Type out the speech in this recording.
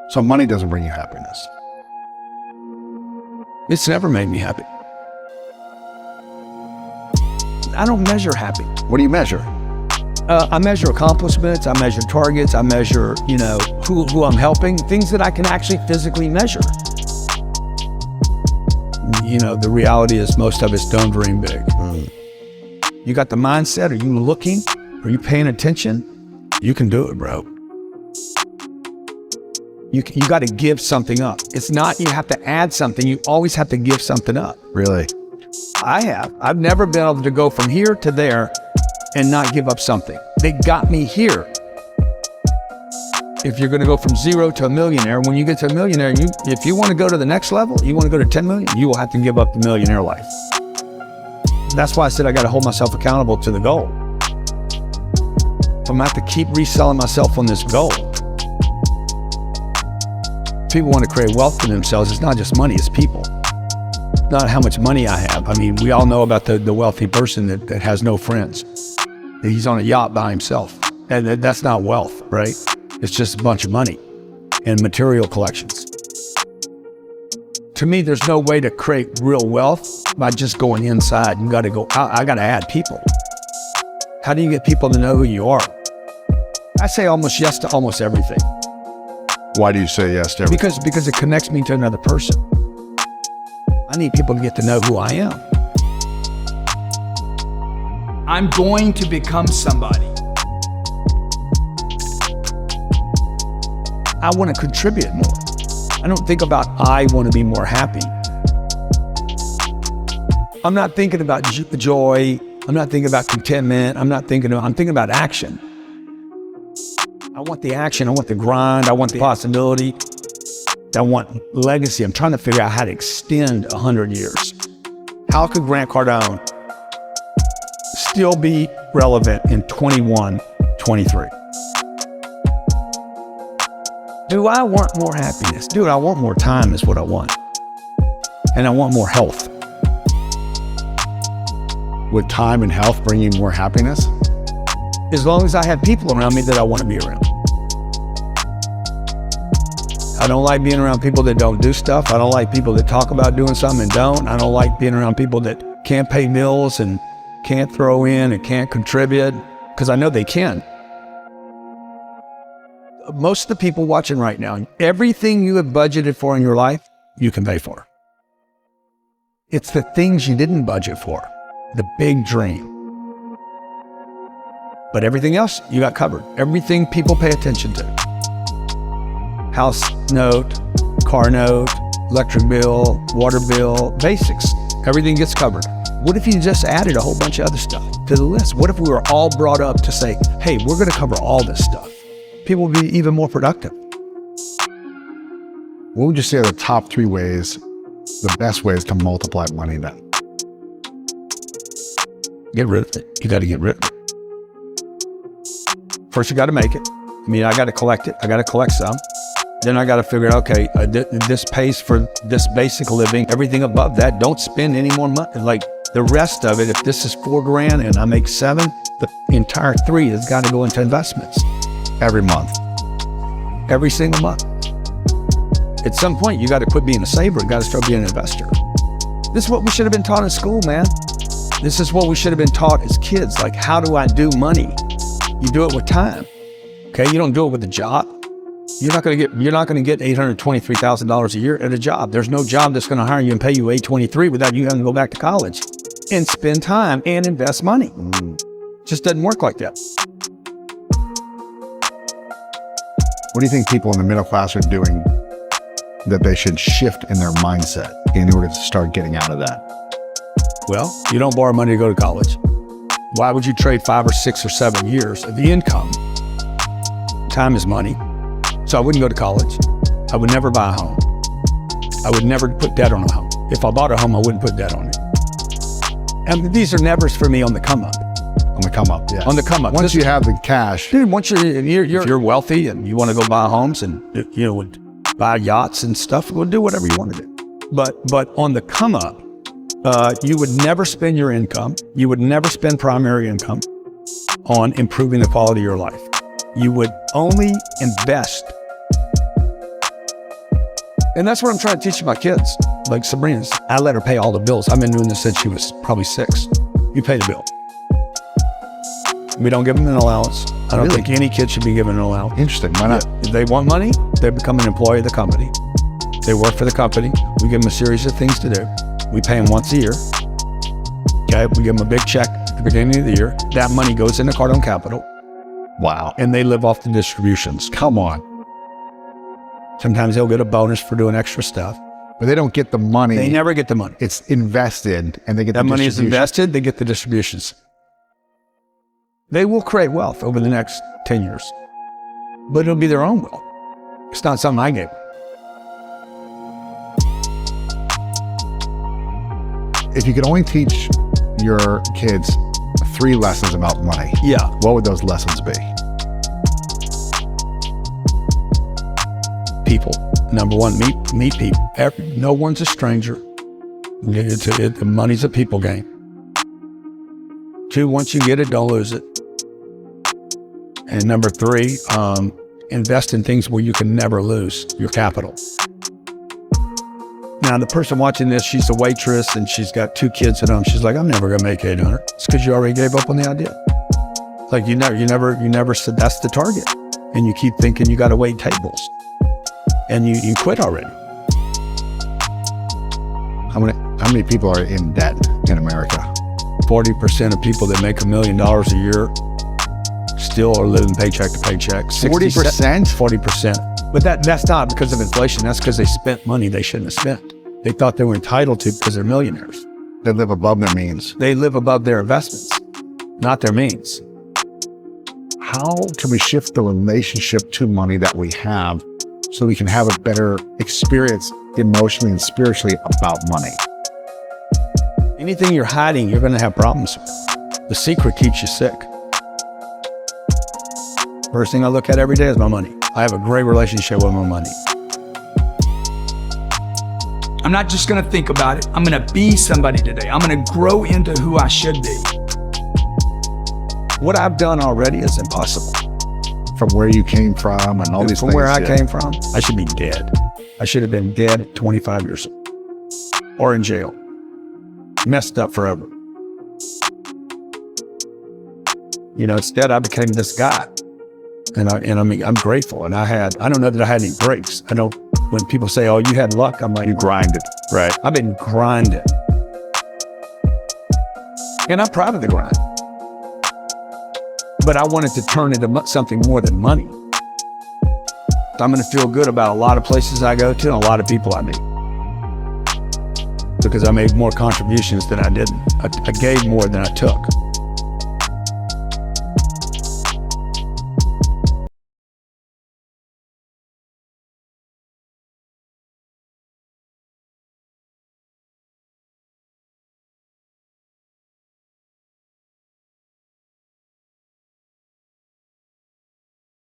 So money doesn't bring you happiness. It's never made me happy. I don't measure happy. What do you measure? I measure accomplishments, I measure targets, I measure, who I'm helping, things that I can actually physically measure. The reality is most of us don't dream big. You got the mindset, are you looking? Are you paying attention? You can do it, bro. You got to give something up. It's not you have to add something, you always have to give something up. Really? I've never been able to go from here to there and not give up something. They got me here. If you're going to go from zero to a millionaire, when you get to a millionaire, if you want to go to the next level, you want to go to 10 million, you will have to give up the millionaire life. That's why I said I got to hold myself accountable to the goal. I'm going to have to keep reselling myself on this goal. People want to create wealth for themselves. It's not just money, it's people. Not how much money I have. I mean, we all know about the wealthy person that has no friends. He's on a yacht by himself. And that's not wealth, right? It's just a bunch of money and material collections. To me, there's no way to create real wealth by just going inside. You got to go out. I got to add people. How do you get people to know who you are? I say almost yes to almost everything. Why do you say yes to everything? Because it connects me to another person. I need people to get to know who I am. I'm going to become somebody. I want to contribute more. I don't think about I want to be more happy. I'm not thinking about joy. I'm not thinking about contentment. I'm thinking about action. I want the action. I want the grind. I want the possibility. I want legacy. I'm trying to figure out how to extend 100 years. How could Grant Cardone still be relevant in 21, 23? Do I want more happiness? Dude, I want more time is what I want. And I want more health. Would time and health bring you more happiness? As long as I have people around me that I want to be around. I don't like being around people that don't do stuff. I don't like people that talk about doing something and don't. I don't like being around people that can't pay bills and can't throw in and can't contribute, because I know they can. Most of the people watching right now, everything you have budgeted for in your life, you can pay for. It's the things you didn't budget for, the big dream. But everything else, you got covered. Everything people pay attention to. House note, car note, electric bill, water bill, basics. Everything gets covered. What if you just added a whole bunch of other stuff to the list? What if we were all brought up to say, hey, we're going to cover all this stuff? People will be even more productive. What would you say are the top 3 ways, the best ways to multiply money then? Get rid of it. You got to get rid of it. First, you got to make it. I got to collect it. I got to collect some. Then I got to figure out, okay, this pays for this basic living. Everything above that, don't spend any more money. Like the rest of it, if this is $4,000 and I make 7, the entire 3 has got to go into investments. Every month. Every single month. At some point, you got to quit being a saver. You got to start being an investor. This is what we should have been taught in school, man. This is what we should have been taught as kids. Like, how do I do money? You do it with time. Okay, you don't do it with a job. You're not going to get $823,000 a year at a job. There's no job that's going to hire you and pay you $823 without you having to go back to college and spend time and invest money. Just doesn't work like that. What do you think people in the middle class are doing that they should shift in their mindset in order to start getting out of that? Well, you don't borrow money to go to college. Why would you trade 5 or 6 or 7 years of the income? Time is money. So I wouldn't go to college. I would never buy a home. I would never put debt on a home. If I bought a home, I wouldn't put debt on it. And these are nevers for me on the come up. On the come up, yeah. On the come up. Once you have the cash. Dude, once you're wealthy and you want to go buy homes and buy yachts and stuff, we'll do whatever you want to do. But on the come up, you would never spend your income. You would never spend primary income on improving the quality of your life. You would only invest And that's what I'm trying to teach my kids. Like Sabrina's, I let her pay all the bills. I've been doing this since she was probably 6. You pay the bill. We don't give them an allowance. I don't think any kid should be given an allowance. Interesting. Why not? If they want money, they become an employee of the company. They work for the company. We give them a series of things to do. We pay them once a year. Okay, we give them a big check at the beginning of the year. That money goes into Cardone Capital. Wow. And they live off the distributions. Come on. Sometimes they'll get a bonus for doing extra stuff. But they don't get the money. They never get the money. It's invested and they get That the money is distribution. invested, they get the distributions. They will create wealth over the next 10 years. But it'll be their own wealth. It's not something I gave them. If you could only teach your kids 3 lessons about money, Yeah. what would those lessons be? People. Number one, meet people. No one's a stranger. The money's a people game. 2, once you get it, don't lose it. And number 3, invest in things where you can never lose your capital. Now, the person watching this, she's a waitress and she's got 2 kids at home. She's like, I'm never gonna make 800. It's because you already gave up on the idea. Like you never said that's the target. And you keep thinking you gotta wait tables. And you quit already. How many people are in debt in America? 40% of people that make $1 million a year still are living paycheck to paycheck. 40%? 40%. But that's not because of inflation. That's because they spent money they shouldn't have spent. They thought they were entitled to because they're millionaires. They live above their means. They live above their investments, not their means. How can we shift the relationship to money that we have so we can have a better experience emotionally and spiritually about money? Anything you're hiding, you're going to have problems with. The secret keeps you sick. First thing I look at every day is my money. I have a great relationship with my money. I'm not just gonna think about it. I'm gonna be somebody today. I'm gonna grow into who I should be. What I've done already is impossible. From where you came from and all these From things. where I yeah. came from, I should be dead. I should have been dead at 25 years old. Or in jail. Messed up forever. Instead I became this guy. And I mean, I'm grateful. And I don't know that I had any breaks. When people say, oh, you had luck, I'm like, You grinded. right. I've been grinding. And I'm proud of the grind. But I wanted to turn into something more than money. I'm going to feel good about a lot of places I go to and a lot of people I meet. Because I made more contributions than I didn't. I gave more than I took.